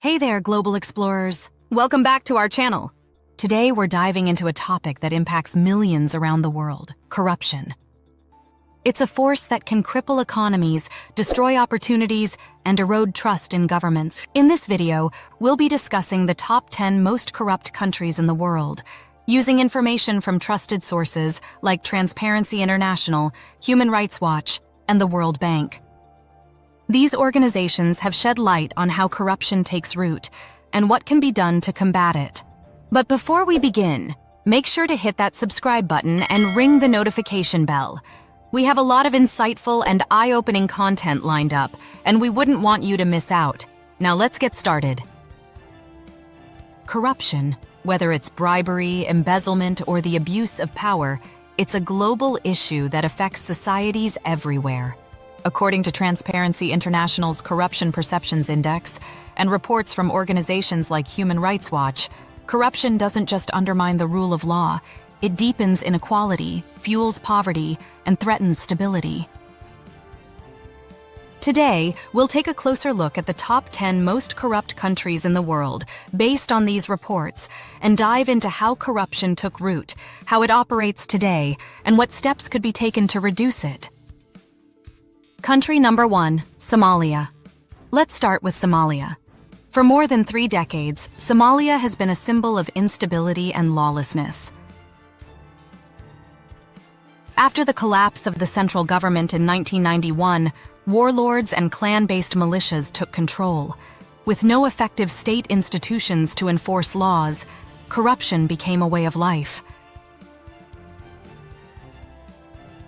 Hey there, global explorers. Welcome back to our channel. Today, we're diving into a topic that impacts millions around the world: corruption. It's a force that can cripple economies, destroy opportunities, and erode trust in governments. In this video, we'll be discussing the top 10 most corrupt countries in the world, using information from trusted sources like Transparency International, Human Rights Watch, and the World Bank. These organizations have shed light on how corruption takes root and what can be done to combat it. But before we begin, make sure to hit that subscribe button and ring the notification bell. We have a lot of insightful and eye-opening content lined up, and we wouldn't want you to miss out. Now let's get started. Corruption, whether it's bribery, embezzlement, or the abuse of power, it's a global issue that affects societies everywhere. According to Transparency International's Corruption Perceptions Index and reports from organizations like Human Rights Watch, corruption doesn't just undermine the rule of law, it deepens inequality, fuels poverty, and threatens stability. Today, we'll take a closer look at the top 10 most corrupt countries in the world based on these reports and dive into how corruption took root, how it operates today, and what steps could be taken to reduce it. Country number 1, Somalia. Let's start with Somalia. For more than 3 decades, Somalia has been a symbol of instability and lawlessness. After the collapse of the central government in 1991, warlords and clan-based militias took control. With no effective state institutions to enforce laws, corruption became a way of life.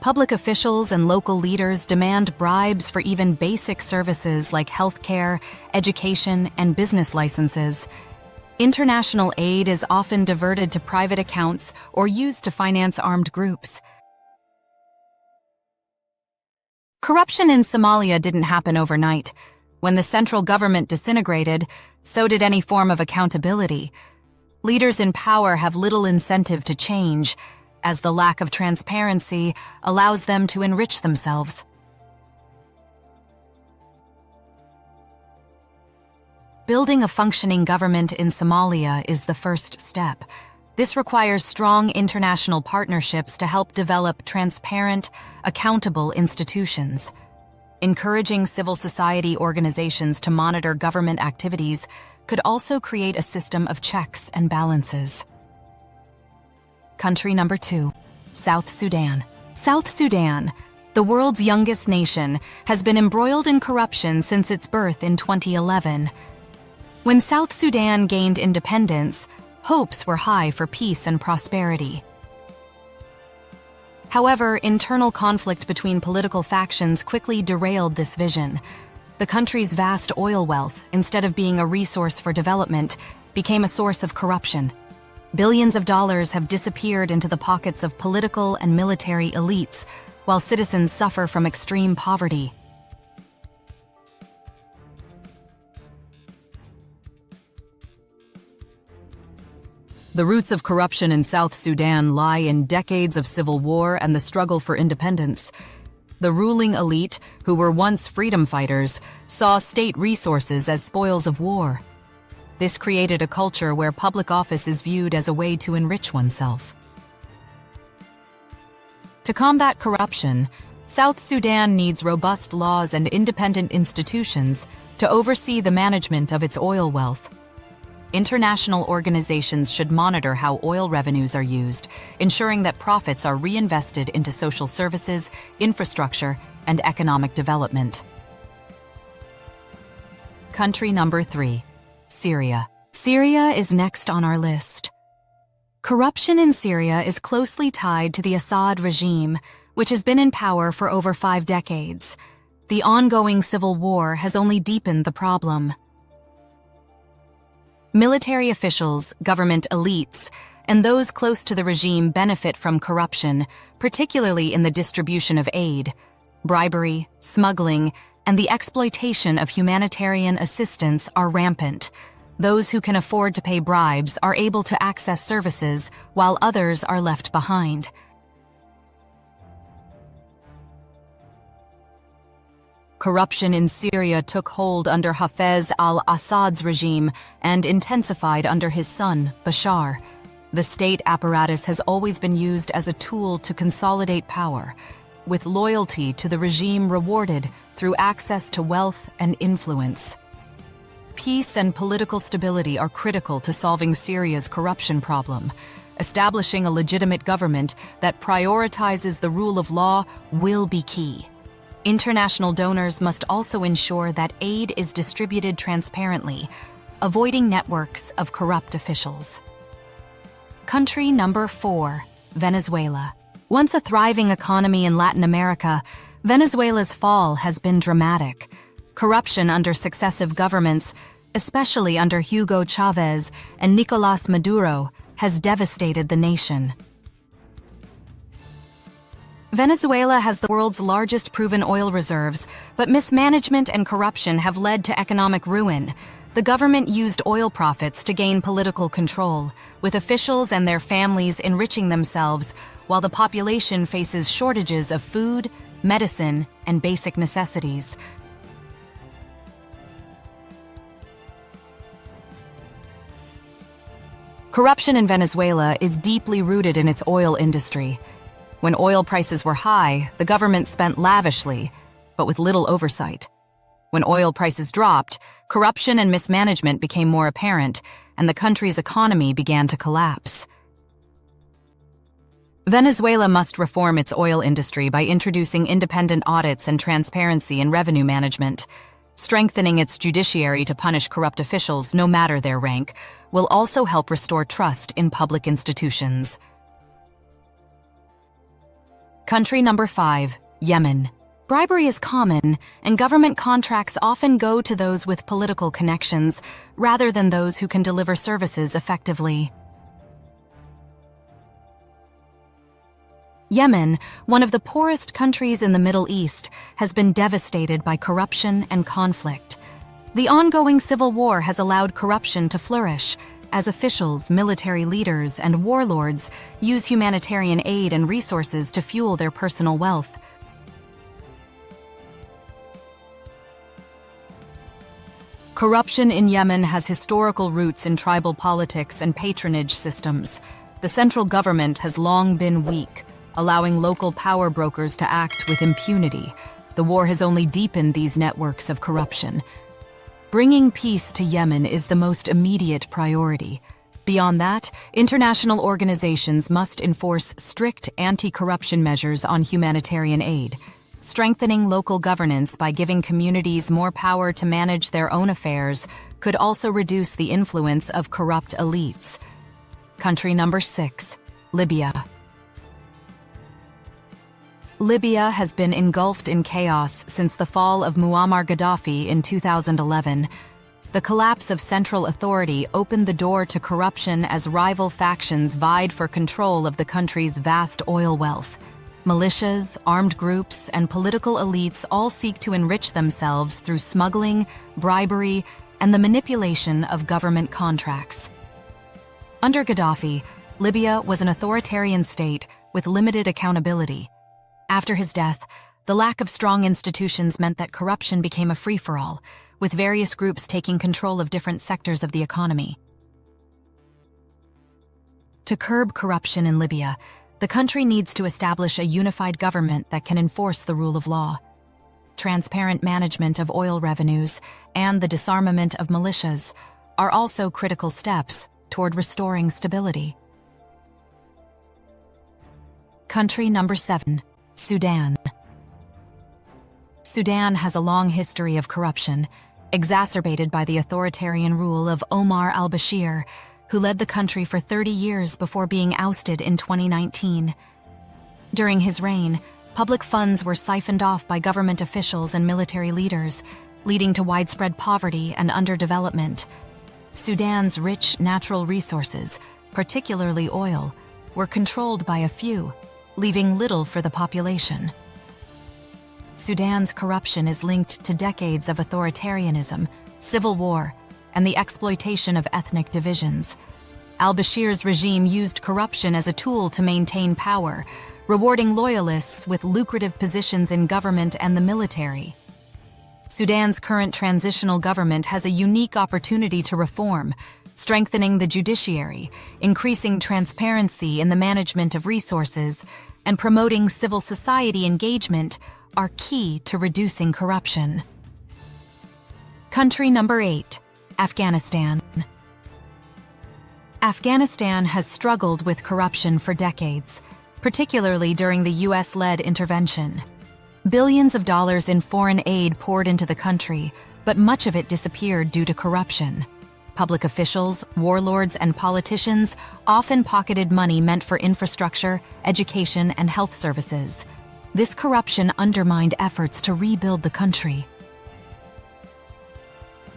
Public officials and local leaders demand bribes for even basic services like healthcare, education, and business licenses. International aid is often diverted to private accounts or used to finance armed groups. Corruption in Somalia didn't happen overnight. When the central government disintegrated, so did any form of accountability. Leaders in power have little incentive to change, as the lack of transparency allows them to enrich themselves. Building a functioning government in Somalia is the first step. This requires strong international partnerships to help develop transparent, accountable institutions. Encouraging civil society organizations to monitor government activities could also create a system of checks and balances. Country number 2, South Sudan. South Sudan, the world's youngest nation, has been embroiled in corruption since its birth in 2011. When South Sudan gained independence, hopes were high for peace and prosperity. However, internal conflict between political factions quickly derailed this vision. The country's vast oil wealth, instead of being a resource for development, became a source of corruption. Billions of dollars have disappeared into the pockets of political and military elites, while citizens suffer from extreme poverty. The roots of corruption in South Sudan lie in decades of civil war and the struggle for independence. The ruling elite, who were once freedom fighters, saw state resources as spoils of war. This created a culture where public office is viewed as a way to enrich oneself. To combat corruption, South Sudan needs robust laws and independent institutions to oversee the management of its oil wealth. International organizations should monitor how oil revenues are used, ensuring that profits are reinvested into social services, infrastructure, and economic development. Country number 3, Syria. Syria is next on our list. Corruption in Syria is closely tied to the Assad regime, which has been in power for over 5 decades. The ongoing civil war has only deepened the problem. Military officials, government elites, and those close to the regime benefit from corruption, particularly in the distribution of aid. Bribery, smuggling, and the exploitation of humanitarian assistance are rampant. Those who can afford to pay bribes are able to access services, while others are left behind. Corruption in Syria took hold under Hafez al-Assad's regime and intensified under his son, Bashar. The state apparatus has always been used as a tool to consolidate power, with loyalty to the regime rewarded through access to wealth and influence. Peace and political stability are critical to solving Syria's corruption problem. Establishing a legitimate government that prioritizes the rule of law will be key. International donors must also ensure that aid is distributed transparently, avoiding networks of corrupt officials. Country number 4, Venezuela. Once a thriving economy in Latin America, Venezuela's fall has been dramatic. Corruption under successive governments, especially under Hugo Chavez and Nicolás Maduro, has devastated the nation. Venezuela has the world's largest proven oil reserves, but mismanagement and corruption have led to economic ruin. The government used oil profits to gain political control, with officials and their families enriching themselves while the population faces shortages of food, medicine, and basic necessities. Corruption in Venezuela is deeply rooted in its oil industry. When oil prices were high, the government spent lavishly, but with little oversight. When oil prices dropped, corruption and mismanagement became more apparent, and the country's economy began to collapse. Venezuela must reform its oil industry by introducing independent audits and transparency in revenue management. Strengthening its judiciary to punish corrupt officials, no matter their rank, will also help restore trust in public institutions. Country number 5, Yemen. Bribery is common, and government contracts often go to those with political connections, rather than those who can deliver services effectively. Yemen, one of the poorest countries in the Middle East, has been devastated by corruption and conflict. The ongoing civil war has allowed corruption to flourish, as officials, military leaders, and warlords use humanitarian aid and resources to fuel their personal wealth. Corruption in Yemen has historical roots in tribal politics and patronage systems. The central government has long been weak, allowing local power brokers to act with impunity. The war has only deepened these networks of corruption. Bringing peace to Yemen is the most immediate priority. Beyond that, international organizations must enforce strict anti-corruption measures on humanitarian aid. Strengthening local governance by giving communities more power to manage their own affairs could also reduce the influence of corrupt elites. Country number 6, Libya. Libya has been engulfed in chaos since the fall of Muammar Gaddafi in 2011. The collapse of central authority opened the door to corruption as rival factions vied for control of the country's vast oil wealth. Militias, armed groups, and political elites all seek to enrich themselves through smuggling, bribery, and the manipulation of government contracts. Under Gaddafi, Libya was an authoritarian state with limited accountability. After his death, the lack of strong institutions meant that corruption became a free-for-all, with various groups taking control of different sectors of the economy. To curb corruption in Libya, the country needs to establish a unified government that can enforce the rule of law. Transparent management of oil revenues and the disarmament of militias are also critical steps toward restoring stability. Country number 7, Sudan. Sudan has a long history of corruption, exacerbated by the authoritarian rule of Omar al-Bashir, who led the country for 30 years before being ousted in 2019. During his reign, public funds were siphoned off by government officials and military leaders, leading to widespread poverty and underdevelopment. Sudan's rich natural resources, particularly oil, were controlled by a few, leaving little for the population. Sudan's corruption is linked to decades of authoritarianism, civil war, and the exploitation of ethnic divisions. Al-Bashir's regime used corruption as a tool to maintain power, rewarding loyalists with lucrative positions in government and the military. Sudan's current transitional government has a unique opportunity to reform. Strengthening the judiciary, increasing transparency in the management of resources, and promoting civil society engagement are key to reducing corruption. Country number 8, Afghanistan. Afghanistan has struggled with corruption for decades, particularly during the US-led intervention. Billions of dollars in foreign aid poured into the country, but much of it disappeared due to corruption. Public officials, warlords, and politicians often pocketed money meant for infrastructure, education, and health services. This corruption undermined efforts to rebuild the country.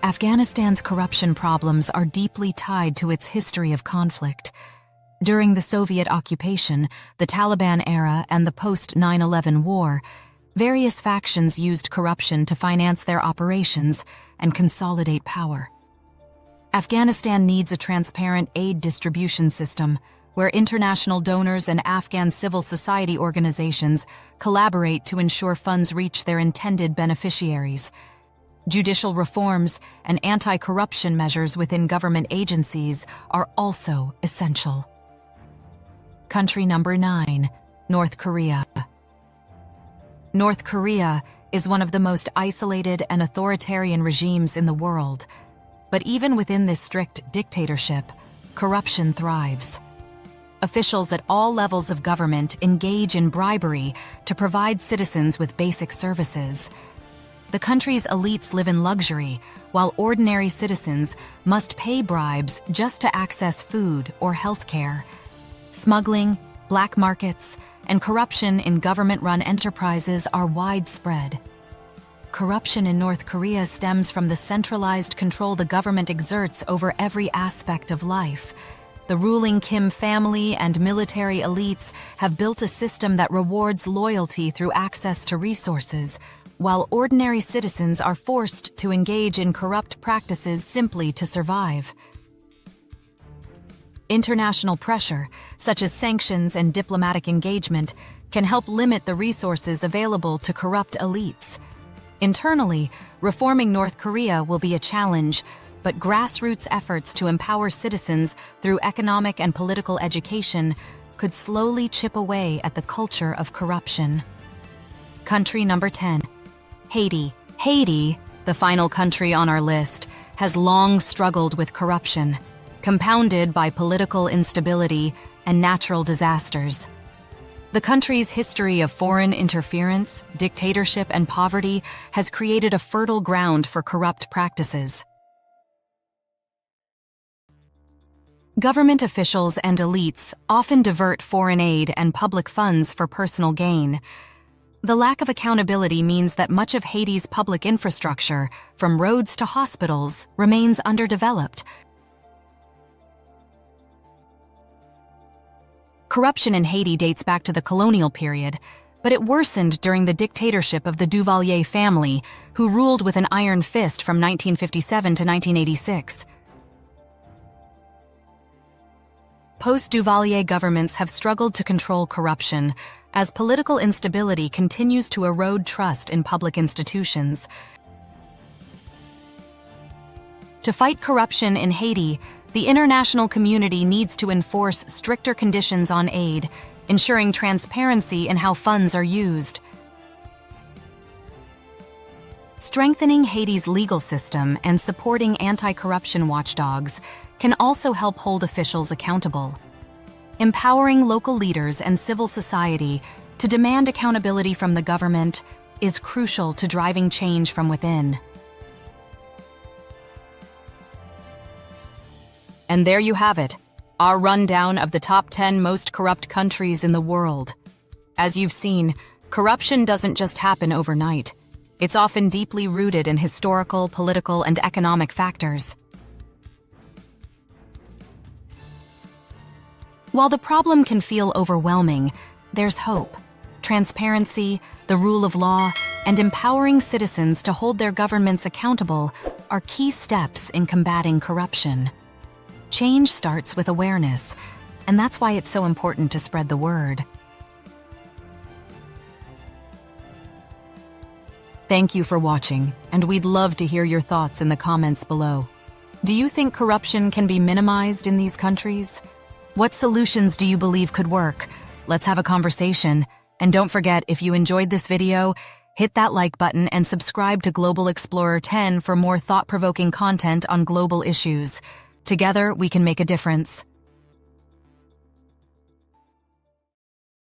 Afghanistan's corruption problems are deeply tied to its history of conflict. During the Soviet occupation, the Taliban era, and the post-9/11 war, various factions used corruption to finance their operations and consolidate power. Afghanistan needs a transparent aid distribution system where international donors and Afghan civil society organizations collaborate to ensure funds reach their intended beneficiaries. Judicial reforms and anti-corruption measures within government agencies are also essential. Country number 9, North Korea. North Korea is one of the most isolated and authoritarian regimes in the world. But even within this strict dictatorship, corruption thrives. Officials at all levels of government engage in bribery to provide citizens with basic services. The country's elites live in luxury, while ordinary citizens must pay bribes just to access food or health care. Smuggling, black markets, and corruption in government-run enterprises are widespread. Corruption in North Korea stems from the centralized control the government exerts over every aspect of life. The ruling Kim family and military elites have built a system that rewards loyalty through access to resources, while ordinary citizens are forced to engage in corrupt practices simply to survive. International pressure, such as sanctions and diplomatic engagement, can help limit the resources available to corrupt elites. Internally, reforming North Korea will be a challenge, but grassroots efforts to empower citizens through economic and political education could slowly chip away at the culture of corruption. Country number 10, Haiti. Haiti, the final country on our list, has long struggled with corruption, compounded by political instability and natural disasters. The country's history of foreign interference, dictatorship, and poverty has created a fertile ground for corrupt practices. Government officials and elites often divert foreign aid and public funds for personal gain. The lack of accountability means that much of Haiti's public infrastructure, from roads to hospitals, remains underdeveloped. Corruption in Haiti dates back to the colonial period, but it worsened during the dictatorship of the Duvalier family, who ruled with an iron fist from 1957 to 1986. Post-Duvalier governments have struggled to control corruption, as political instability continues to erode trust in public institutions. To fight corruption in Haiti, the international community needs to enforce stricter conditions on aid, ensuring transparency in how funds are used. Strengthening Haiti's legal system and supporting anti-corruption watchdogs can also help hold officials accountable. Empowering local leaders and civil society to demand accountability from the government is crucial to driving change from within. And there you have it, our rundown of the top 10 most corrupt countries in the world. As you've seen, corruption doesn't just happen overnight. It's often deeply rooted in historical, political, and economic factors. While the problem can feel overwhelming, there's hope. Transparency, the rule of law, and empowering citizens to hold their governments accountable are key steps in combating corruption. Change starts with awareness, and that's why it's so important to spread the word. Thank you for watching, and we'd love to hear your thoughts in the comments below. Do you think corruption can be minimized in these countries? What solutions do you believe could work? Let's have a conversation. And don't forget, if you enjoyed this video, hit that like button and subscribe to Global Explorer 10 for more thought-provoking content on global issues. Together, we can make a difference.